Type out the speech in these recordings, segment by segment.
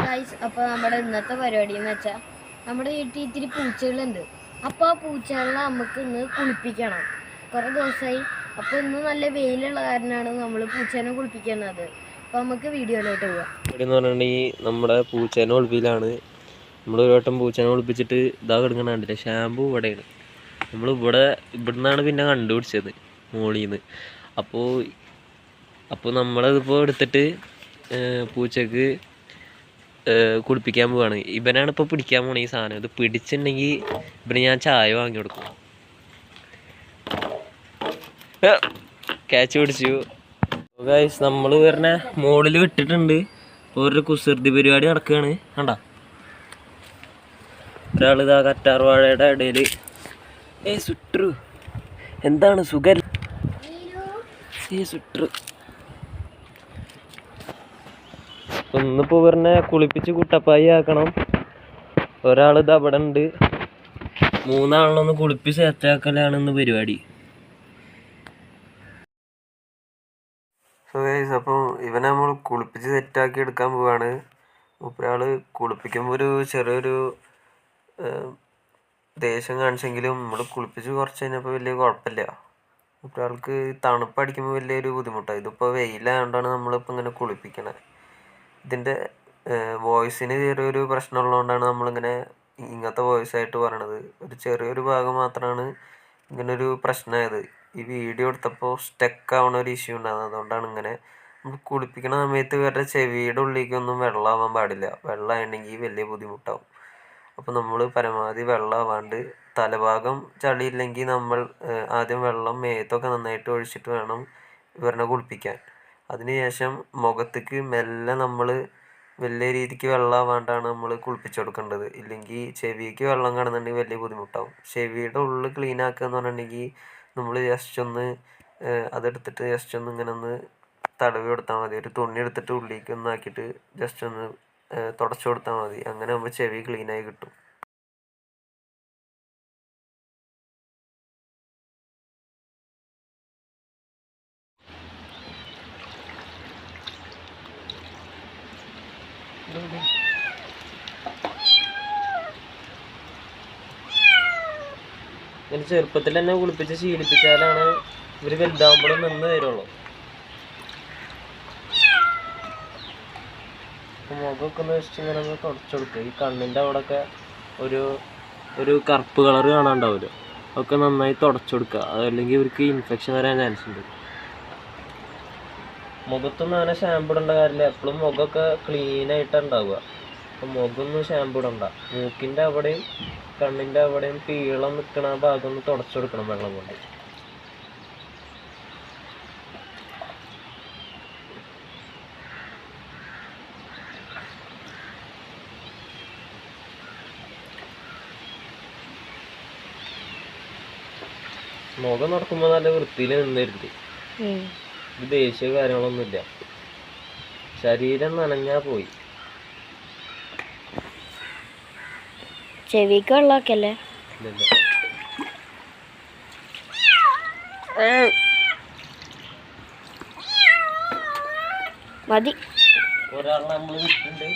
Guys, അപ്പോൾ നമ്മുടെ ഇന്നത്തെ പരിപാടി എന്ന് വെച്ചാൽ നമ്മുടെ വീട്ടിൽ ഇത്തിരി പൂച്ചകളുണ്ട്. അപ്പോൾ ആ പൂച്ചകളെ നമുക്ക് ഇന്ന് കുളിപ്പിക്കണം. കുറേ ദിവസമായി. അപ്പോൾ ഇന്ന് നല്ല വെയിലുള്ള കാരണമാണ് നമ്മൾ പൂച്ചേനെ കുളിപ്പിക്കുന്നത്. അപ്പോൾ നമുക്ക് വീഡിയോയിലോട്ട് പോവാം. ഇവിടെ എന്ന് പറഞ്ഞിട്ടുണ്ടെങ്കിൽ നമ്മുടെ പൂച്ചേനെ ഒളിപ്പിലാണ്. നമ്മൾ ഒരു വട്ടം പൂച്ചേനെ ഒളിപ്പിച്ചിട്ട് ഇതാ കിടക്കണ കണ്ടില്ല, ഷാമ്പു ഇവിടെയാണ്. ഇവിടുന്നാണ് പിന്നെ കണ്ടുപിടിച്ചത്, മോളിൽ നിന്ന്. അപ്പോൾ നമ്മളതിപ്പോൾ എടുത്തിട്ട് പൂച്ചക്ക് കുളിപ്പിക്കാൻ പോവാണ്. ഇവനാണ് ഇപ്പോൾ പിടിക്കാൻ പോണ ഈ സാധനം. ഇത് പിടിച്ചിട്ടുണ്ടെങ്കിൽ ഇവന് ഞാൻ ചായ വാങ്ങി കൊടുക്കും. ക്യാച്ച് പിടിച്ചു. ഗൈസ്, നമ്മൾ പറഞ്ഞ മോളിൽ വിട്ടിട്ടുണ്ട്. ഇപ്പോൾ ഒരു കുസൃതി പരിപാടി നടക്കുകയാണ്. കണ്ട ഒരാളിതാ കറ്റാർവാഴയുടെ ഇടയിൽ സുട്രു എന്താണ് സുഖം സുട്രു. ഒന്നിപ്പോൾ ഇവരനെ കുളിപ്പിച്ച് കുട്ടപ്പായി ആക്കണം. ഒരാളിത് അവിടെ ഉണ്ട്. മൂന്നാളിനൊന്ന് കുളിപ്പിച്ച് സെറ്റാക്കലാണ് ഇന്ന് പരിപാടി. അപ്പോൾ ഇവനെ നമ്മൾ കുളിപ്പിച്ച് സെറ്റാക്കി എടുക്കാൻ പോവാണ്. ഒരാൾ കുളിപ്പിക്കുമ്പോൾ ഒരു ചെറിയൊരു ദേഷ്യം കാണിച്ചെങ്കിലും നമ്മൾ കുളിപ്പിച്ച് കുറച്ച് കഴിഞ്ഞപ്പോൾ വലിയ കുഴപ്പമില്ല. ഒരാൾക്ക് തണുപ്പടിക്കുമ്പോൾ വലിയൊരു ബുദ്ധിമുട്ടാണ്. ഇതിപ്പോൾ വെയിലായതുകൊണ്ടാണ് നമ്മളിപ്പോൾ ഇങ്ങനെ കുളിപ്പിക്കണത്. ഇതിൻ്റെ വോയിസിന് ചെറിയൊരു പ്രശ്നമുള്ളതുകൊണ്ടാണ് നമ്മളിങ്ങനെ ഇങ്ങനത്തെ വോയിസായിട്ട് പറയണത്. ഒരു ചെറിയൊരു ഭാഗം മാത്രമാണ് ഇങ്ങനൊരു പ്രശ്നമായത്. ഈ വീഡിയോ എടുത്തപ്പോൾ സ്റ്റക്ക് ആവണ ഒരു ഇഷ്യൂ ഉണ്ടാകുന്നത്. അതുകൊണ്ടാണ് ഇങ്ങനെ. നമ്മൾ കുളിപ്പിക്കുന്ന സമയത്ത് ഇവരുടെ ചെവിയുടെ ഉള്ളിലേക്കൊന്നും വെള്ളമാവാൻ പാടില്ല. വെള്ളമായിട്ടുണ്ടെങ്കിൽ വലിയ ബുദ്ധിമുട്ടാവും. അപ്പോൾ നമ്മൾ പരമാവധി വെള്ളമാവാണ്ട് തലഭാഗം ചളിയില്ലെങ്കിൽ നമ്മൾ ആദ്യം വെള്ളം മേത്തൊക്കെ നന്നായിട്ട് ഒഴിച്ചിട്ട് വേണം ഇവരെ കുളിപ്പിക്കാൻ. അതിനുശേഷം മുഖത്തേക്ക് മെല്ലെ നമ്മൾ വലിയ രീതിക്ക് വെള്ളമാവാണ്ടാണ് നമ്മൾ കുളിപ്പിച്ച് കൊടുക്കേണ്ടത്. ഇല്ലെങ്കിൽ ചെവിക്ക് വെള്ളം കിടന്നുണ്ടെങ്കിൽ വലിയ ബുദ്ധിമുട്ടാവും. ചെവിയുടെ ഉള്ളിൽ ക്ലീൻ ആക്കുക എന്ന് പറഞ്ഞിട്ടുണ്ടെങ്കിൽ നമ്മൾ ജസ്റ്റ് ഒന്ന് അതെടുത്തിട്ട് ജസ്റ്റ് ഒന്ന് ഇങ്ങനെ ഒന്ന് തടവി കൊടുത്താൽ മതി. ഒരു തുണി എടുത്തിട്ട് ഉള്ളിലേക്ക് ഒന്ന് ആക്കിയിട്ട് ജസ്റ്റ് ഒന്ന് തുടച്ചു കൊടുത്താൽ മതി. അങ്ങനെ ആകുമ്പോൾ ചെവി ക്ലീനായി കിട്ടും. ഇങ്ങനെ ചെറുപ്പത്തിൽ തന്നെ കുളിപ്പിച്ച് ശീലിപ്പിച്ചാലാണ് ഇവർ വലുതാകുമ്പോഴും നിന്ന് തരുള്ളൂ. മുഖമൊക്കെ ഒന്ന് ജസ്റ്റ് ഇങ്ങനെ ഒന്ന് തുടച്ചു കൊടുക്കുക. ഈ കണ്ണിൻ്റെ അവിടെയൊക്കെ ഒരു കറുപ്പ് കളർ കാണാണ്ടാവില്ല, അതൊക്കെ നന്നായി തുടച്ചു കൊടുക്കുക. അതല്ലെങ്കിൽ ഇവർക്ക് ഇൻഫെക്ഷൻ വരാൻ ചാൻസ് ഉണ്ട്. മുഖത്തൊന്നും അങ്ങനെ ഷാമ്പു ഇടേണ്ട കാര്യമില്ല. എപ്പോഴും മുഖമൊക്കെ ക്ലീനായിട്ടാണ് ഉണ്ടാവുക. അപ്പം മുഖമൊന്നും ഷാമ്പു ഇടണ്ട. മൂക്കിൻ്റെ അവിടെയും കണ്ണിൻ്റെ അവിടെയും പീളം നിൽക്കണ ഭാഗം ഒന്ന് തുടച്ചു കൊടുക്കണം വെള്ളം കൊണ്ട്. മുഖം നടക്കുമ്പോൾ നല്ല വൃത്തിയിൽ നിന്നിരുത്. ഇത് ദേഷ്യ കാര്യങ്ങളൊന്നുമില്ല. ശരീരം നനഞ്ഞാ പോയി. ചെവിക്ക് വെള്ളമൊക്കെയല്ലേ മതി. ഒരാളെ നമ്മൾ വിട്ടിട്ടുണ്ട്.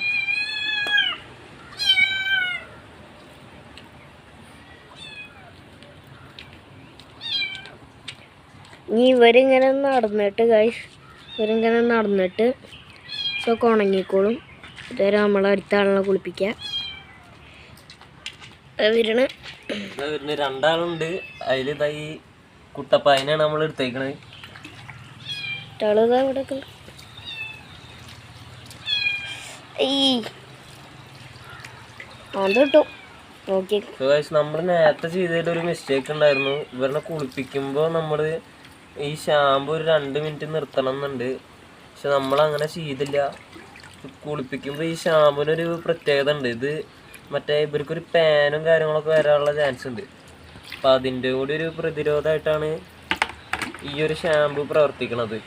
ഇനി ഇവരിങ്ങനെ നടന്നിട്ട് ഇതൊക്കെ ഉണങ്ങിക്കോളും. ഇതുവരെ നമ്മൾ അടുത്ത ആളിനെ കുളിപ്പിക്കുക. രണ്ടാളുണ്ട്. അതിലിതാ ഈ കുട്ടപ്പായനാണ് നമ്മൾ എടുത്തേക്കണത്. നമ്മൾ നേരത്തെ ചെയ്തതിലൊരു മിസ്റ്റേക്ക് ഉണ്ടായിരുന്നു. ഇവരെ കുളിപ്പിക്കുമ്പോൾ നമ്മൾ ഈ ഷാമ്പു ഒരു 2 മിനിറ്റ് നിർത്തണം എന്നുണ്ട്. പക്ഷെ നമ്മളങ്ങനെ ചെയ്തില്ല. കുളിപ്പിക്കുമ്പോൾ ഈ ഷാമ്പുവിനൊരു പ്രത്യേകത ഉണ്ട്. ഇത് മറ്റേ ഇവർക്കൊരു പാനും കാര്യങ്ങളൊക്കെ വരാനുള്ള ചാൻസ് ഉണ്ട്. അപ്പം അതിൻ്റെ കൂടി ഒരു പ്രതിരോധമായിട്ടാണ് ഈ ഒരു ഷാമ്പു പ്രവർത്തിക്കണത്.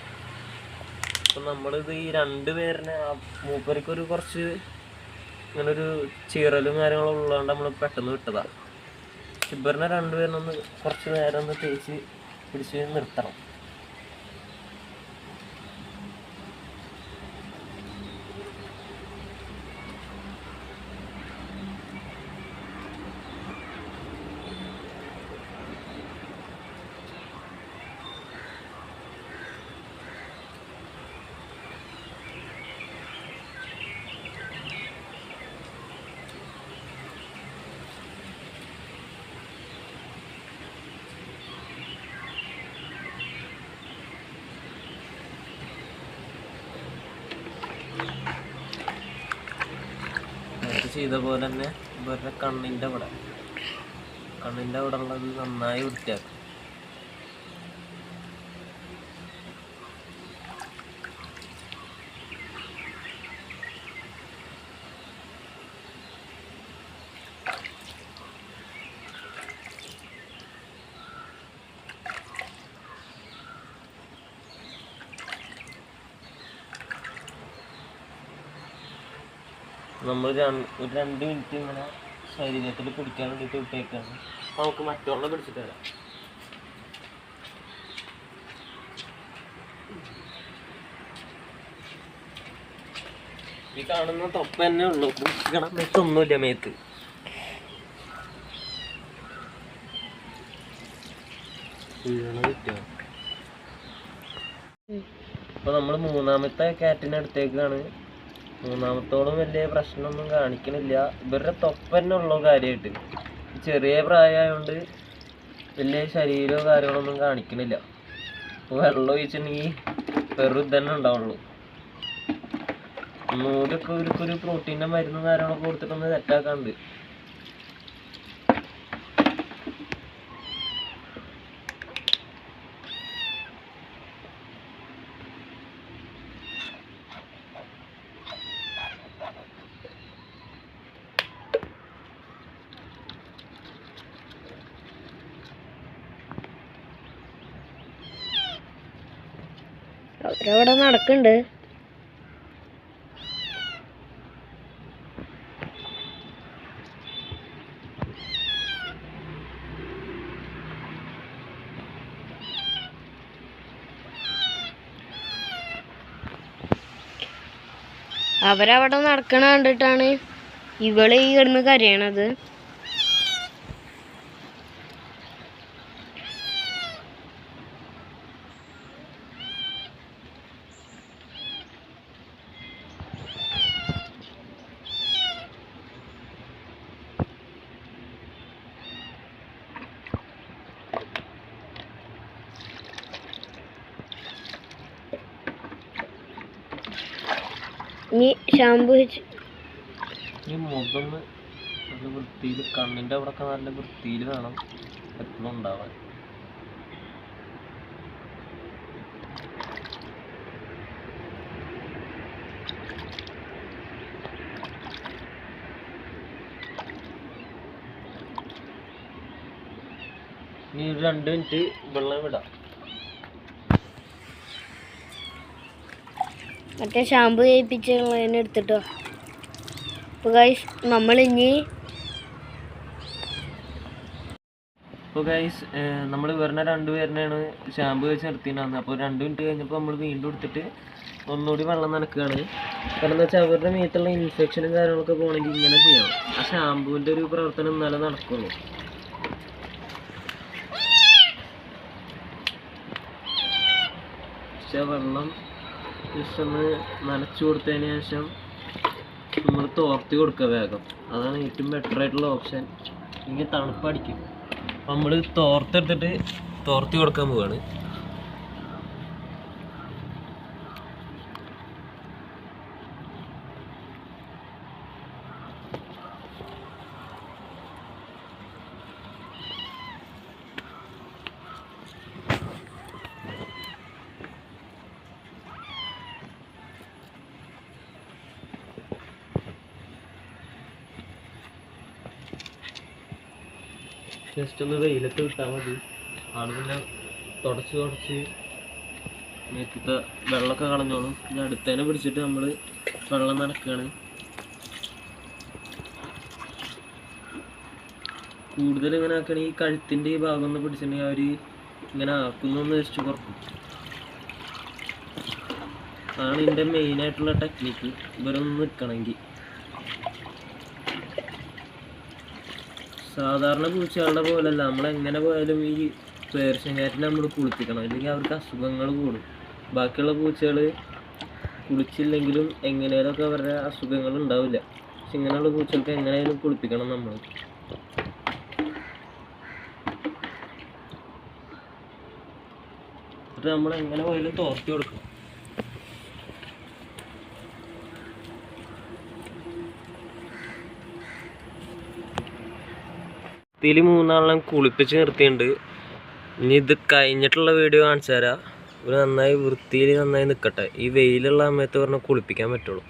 അപ്പം നമ്മളിത് ഈ 2 പേരിനെ മൂപ്പർക്കൊരു കുറച്ച് ഇങ്ങനൊരു ചീറലും കാര്യങ്ങളും ഉള്ളതുകൊണ്ട് നമ്മൾ പെട്ടെന്ന് വിട്ടതാണ്. ഇവരിനെ 2 പേരിനൊന്ന് കുറച്ച് നേരം ഒന്ന് തേച്ച് പിടിച്ച് നിർത്തണം. ചെയ്ത പോലെ തന്നെ ഇവരുടെ കണ്ണിൻ്റെ അവിടെ ഉള്ളത് നന്നായി വൃത്തിയാക്കും. നമ്മൾ ഒരു 2 മിനിറ്റ് ഇങ്ങനെ ശരീരത്തിൽ പിടിക്കാൻ വേണ്ടിയിട്ട് വിട്ടേക്കാണ്. നമുക്ക് മറ്റുള്ള പിടിച്ചിട്ട് വരാം. ഈ കാണുന്ന തൊപ്പ തന്നെ ഉള്ളൂ, ഒന്നുമില്ല മേത്ത്. ഇപ്പൊ നമ്മൾ 3ാമത്തെ കാറ്റിന് അടുത്തേക്കാണ്. 3ാമത്തോളം വലിയ പ്രശ്നമൊന്നും കാണിക്കണില്ല. ഇവരുടെ തൊപ്പ തന്നെ ഉള്ളൂ കാര്യമായിട്ട്. ചെറിയ പ്രായമായതുകൊണ്ട് വലിയ ശരീരമോ കാര്യങ്ങളൊന്നും കാണിക്കണില്ല. വെള്ളം ഒഴിച്ചിട്ടുണ്ടെങ്കിൽ വെറുതെ തന്നെ ഉണ്ടാവുള്ളൂ. ഒന്നുകൂടിയൊക്കെ ഇവർക്കൊരു പ്രോട്ടീൻ്റെ മരുന്നും കാര്യങ്ങളൊക്കെ കൊടുത്തിട്ടൊന്ന് സെറ്റാക്കാണ്ട്. അവരവിടെ നടക്കുന്നുണ്ട്. അവരവിടെ നടക്കണ കണ്ടിട്ടാണ് ഇവള് ഈ കിടന്ന് കരയണത്. ഇനി ഷാമ്പു വെച്ച് ഈ മുഖം നല്ല വൃത്തിയിൽ, കണ്ണിൻ്റെ അവിടെയൊക്കെ നല്ല വൃത്തിയിൽ വേണം എപ്പോഴും ഉണ്ടാവാൻ. ഇനി ഒരു 2 മിനിറ്റ് വെള്ളം വിടാം. മറ്റേ ഷാമ്പു ചെയ്യിപ്പിച്ചുള്ളതിനെ എടുത്തിട്ടോ. അപ്പോൾ ഗൈസ് നമ്മളിനി നമ്മൾ വരുന്ന 2 പേരിനെയാണ് ഷാമ്പു വെച്ച് നിർത്തിയിട്ടുണ്ടാകുന്നത്. അപ്പോൾ 2 മിനിറ്റ് കഴിഞ്ഞപ്പോൾ നമ്മൾ വീണ്ടും എടുത്തിട്ട് ഒന്നുകൂടി വെള്ളം നനക്കുകയാണ്. കാരണം എന്താ വെച്ചാൽ അവരുടെ മേത്തുള്ള ഇൻഫെക്ഷനും കാര്യങ്ങളൊക്കെ പോകണമെങ്കിൽ ഇങ്ങനെ ചെയ്യണം. ആ ഷാമ്പുവിൻ്റെ ഒരു പ്രവർത്തനം എന്നാലേ നടക്കുള്ളൂ. പക്ഷേ വെള്ളം ജസ്റ്റ് ഒന്ന് നനച്ചു കൊടുത്തതിന് ശേഷം നമ്മൾ തോർത്തി കൊടുക്കുക വേഗം. അതാണ് ഏറ്റവും ബെറ്റർ ആയിട്ടുള്ള ഓപ്ഷൻ. ഇങ്ങനെ തണുപ്പടിക്കും. അപ്പം നമ്മൾ തോർത്തെടുത്തിട്ട് തോർത്തി കൊടുക്കാൻ പോവാണ്. ജസ്റ്റ് ഒന്ന് വെയിലത്ത് വിട്ടാൽ മതി. ആളുകളെ തുടച്ച് മേത്തത്തെ വെള്ളമൊക്കെ കളഞ്ഞോളും. പിന്നെ അടുത്തതിനെ പിടിച്ചിട്ട് നമ്മൾ വെള്ളം നനക്കുകയാണ്. കൂടുതൽ ഇങ്ങനെ ആക്കണമെങ്കിൽ ഈ കഴുത്തിൻ്റെ ഈ ഭാഗം ഒന്ന് പിടിച്ചിട്ടുണ്ടെങ്കിൽ അവർ ഇങ്ങനെ ആക്കുന്നൊന്ന് വെച്ച് കുറക്കും. അതാണ് ഇതിൻ്റെ മെയിനായിട്ടുള്ള ടെക്നിക്ക്. ഇവരൊന്ന് നിൽക്കണമെങ്കിൽ സാധാരണ പൂച്ചകളുടെ പോലെയല്ല. നമ്മളെങ്ങനെ പോയാലും ഈ പേർഷ്യൻ ക്യാറ്റിനെ നമ്മൾ കുളിപ്പിക്കണം, അല്ലെങ്കിൽ അവർക്ക് അസുഖങ്ങൾ കൂടും. ബാക്കിയുള്ള പൂച്ചകൾ കുളിച്ചില്ലെങ്കിലും എങ്ങനെയൊക്കെ അവരുടെ അസുഖങ്ങൾ ഉണ്ടാവില്ല. പക്ഷെ ഇങ്ങനെയുള്ള പൂച്ചകൾക്ക് എങ്ങനെയായാലും കുളിപ്പിക്കണം നമ്മൾ. എന്നിട്ട് നമ്മൾ എങ്ങനെ പോയാലും തോർത്തി കൊടുക്കണം. ഇതിൽ 3 കുളിപ്പിച്ച് നിർത്തിയിട്ടുണ്ട്. ഇനി ഇത് കഴിഞ്ഞിട്ടുള്ള വീഡിയോ കാണിച്ചു തരാം. ഇവർ നന്നായി വൃത്തിയിൽ നന്നായി നിൽക്കട്ടെ. ഈ വെയിലുള്ള സമയത്ത് പറഞ്ഞാൽ കുളിപ്പിക്കാൻ പറ്റുള്ളൂ.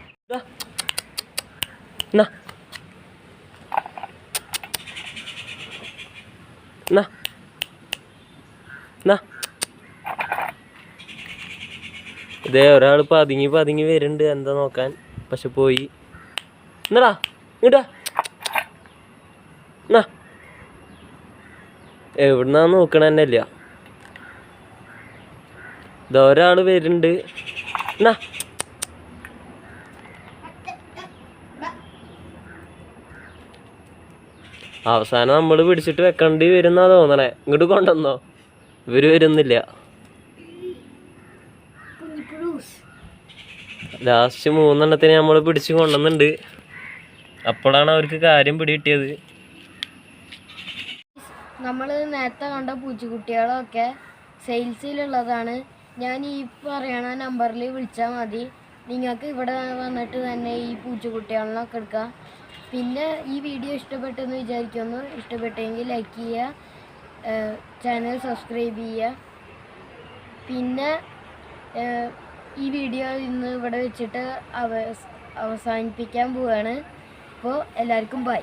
ഇതേ ഒരാൾ പതുങ്ങി വരുന്നുണ്ട് എന്താ നോക്കാൻ. പക്ഷെ പോയി. എന്നടാ ഇങ്ങട്ടാ എവിടുന്നാ നോക്കണ തന്നെ ഇല്ല. ഇതൊരാൾ വരുന്നുണ്ട്. എന്നാ അവസാനം നമ്മൾ പിടിച്ചിട്ട് വെക്കേണ്ടി വരുന്നാ തോന്നണേ. ഇങ്ങോട്ട് കൊണ്ടുവന്നോ? ഇവര് വരുന്നില്ല. ലാസ്റ്റ് 3 നമ്മൾ പിടിച്ച് കൊണ്ടുവന്നുണ്ട്. അപ്പോഴാണ് അവർക്ക് കാര്യം പിടികിട്ടിയത്. നമ്മൾ നേരത്തെ കണ്ട പൂച്ചക്കുട്ടികളൊക്കെ സെയിൽസിലുള്ളതാണ്. ഞാൻ ഈ പറയണ നമ്പറിൽ വിളിച്ചാൽ മതി. നിങ്ങൾക്ക് ഇവിടെ വന്നിട്ട് തന്നെ ഈ പൂച്ചക്കുട്ടികളൊക്കെ എടുക്കാം. പിന്നെ ഈ വീഡിയോ ഇഷ്ടപ്പെട്ടെന്ന് വിചാരിക്കുന്നു. ഇഷ്ടപ്പെട്ടെങ്കിൽ ലൈക്ക് ചെയ്യുക, ചാനൽ സബ്സ്ക്രൈബ് ചെയ്യുക. പിന്നെ ഈ വീഡിയോ ഇന്ന് ഇവിടെ വെച്ചിട്ട് അവസാനിപ്പിക്കാൻ പോവുകയാണ്. അപ്പോൾ എല്ലാവർക്കും ബൈ.